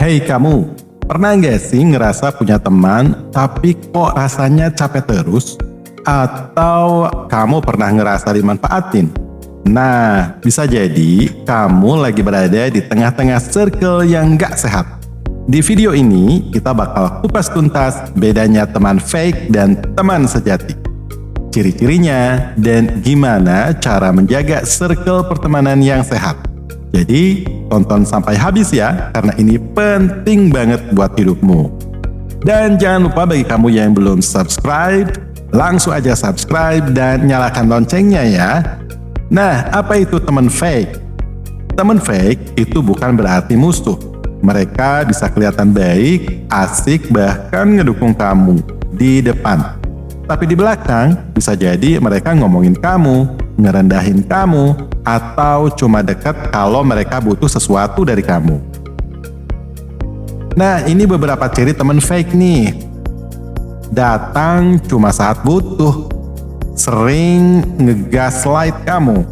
Hei kamu, pernah nggak sih ngerasa punya teman tapi kok rasanya capek terus? Atau kamu pernah ngerasa dimanfaatin? Nah, bisa jadi kamu lagi berada di tengah-tengah circle yang nggak sehat. Di video ini, kita bakal kupas tuntas bedanya teman fake dan teman sejati. Ciri-cirinya dan gimana cara menjaga circle pertemanan yang sehat. Jadi, tonton sampai habis ya, karena ini penting banget buat hidupmu. Dan jangan lupa bagi kamu yang belum subscribe, langsung aja subscribe dan nyalakan loncengnya ya. Nah, apa itu teman fake? Teman fake itu bukan berarti musuh. Mereka bisa kelihatan baik, asik, bahkan ngedukung kamu di depan. Tapi di belakang bisa jadi mereka ngomongin kamu, ngerendahin kamu, atau cuma dekat kalau mereka butuh sesuatu dari kamu. Nah, ini beberapa ciri teman fake nih. Datang cuma saat butuh, sering ngegaslight kamu,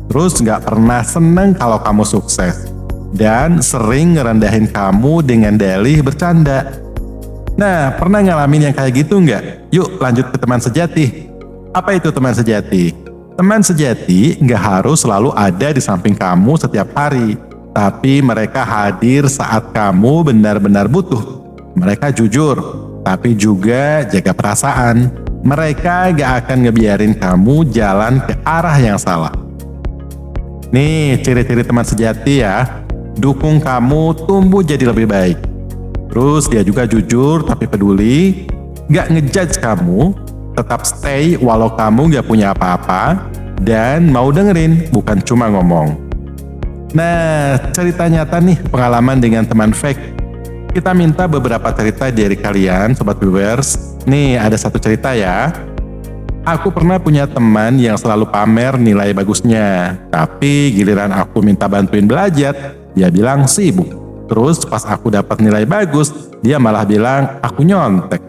terus nggak pernah seneng kalau kamu sukses, dan sering ngerendahin kamu dengan dalih bercanda. Nah, pernah ngalamin yang kayak gitu nggak? Yuk lanjut ke teman sejati. Apa itu teman sejati? Teman sejati nggak harus selalu ada di samping kamu setiap hari, tapi mereka hadir saat kamu benar-benar butuh. Mereka jujur, tapi juga jaga perasaan. Mereka gak akan ngebiarin kamu jalan ke arah yang salah. Nih, ciri-ciri teman sejati ya. Dukung kamu tumbuh jadi lebih baik. Terus dia juga jujur tapi peduli, gak ngejudge kamu, tetap stay walau kamu gak punya apa-apa, dan mau dengerin, bukan cuma ngomong. Nah, cerita nyata nih pengalaman dengan teman fake. Kita minta beberapa cerita dari kalian, Sobat Viewers. Nih, ada satu cerita ya. Aku pernah punya teman yang selalu pamer nilai bagusnya. Tapi giliran aku minta bantuin belajar, dia bilang sibuk. Terus pas aku dapat nilai bagus, dia malah bilang aku nyontek.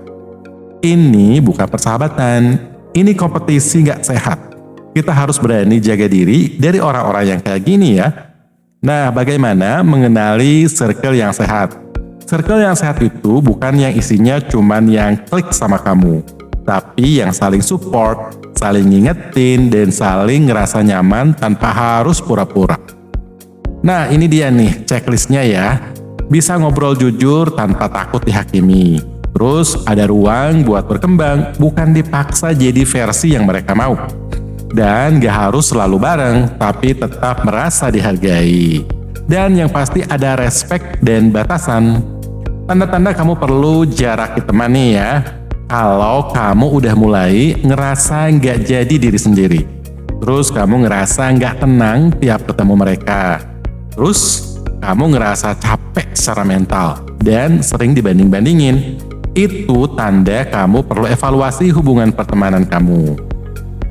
Ini bukan persahabatan, ini kompetisi gak sehat. Kita harus berani jaga diri dari orang-orang yang kayak gini ya. Nah, bagaimana mengenali circle yang sehat? Circle yang sehat itu bukan yang isinya cuman yang klik sama kamu, tapi yang saling support, saling ngingetin, dan saling ngerasa nyaman tanpa harus pura-pura. Nah, ini dia nih checklistnya ya. Bisa ngobrol jujur tanpa takut dihakimi. Terus ada ruang buat berkembang, bukan dipaksa jadi versi yang mereka mau. Dan gak harus selalu bareng, tapi tetap merasa dihargai. Dan yang pasti ada respect dan batasan. Tanda-tanda kamu perlu jarak di teman nih ya. Kalau kamu udah mulai ngerasa nggak jadi diri sendiri. Terus kamu ngerasa nggak tenang tiap ketemu mereka. Terus kamu ngerasa capek secara mental dan sering dibanding-bandingin. Itu tanda kamu perlu evaluasi hubungan pertemanan kamu.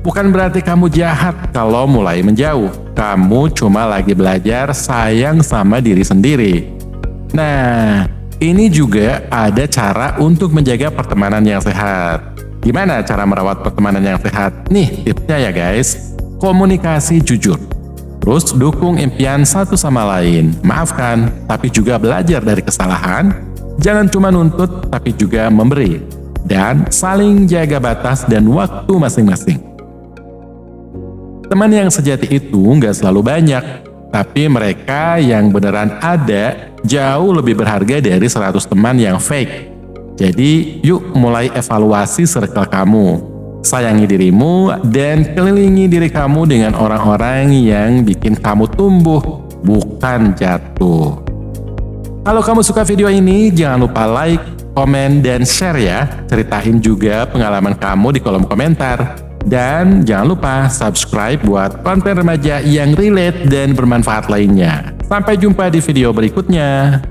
Bukan berarti kamu jahat kalau mulai menjauh. Kamu cuma lagi belajar sayang sama diri sendiri. Nah, ini juga ada cara untuk menjaga pertemanan yang sehat. Gimana cara merawat pertemanan yang sehat? Nih tipsnya ya guys. Komunikasi jujur. Terus dukung impian satu sama lain. Maafkan, tapi juga belajar dari kesalahan. Jangan cuma nuntut, tapi juga memberi. Dan saling jaga batas dan waktu masing-masing. Teman yang sejati itu nggak selalu banyak. Tapi mereka yang beneran ada jauh lebih berharga dari 100 teman yang fake. Jadi yuk mulai evaluasi circle kamu. Sayangi dirimu dan kelilingi diri kamu dengan orang-orang yang bikin kamu tumbuh, bukan jatuh. Kalau kamu suka video ini, jangan lupa like, komen, dan share ya. Ceritain juga pengalaman kamu di kolom komentar. Dan jangan lupa subscribe buat konten remaja yang relate dan bermanfaat lainnya. Sampai jumpa di video berikutnya.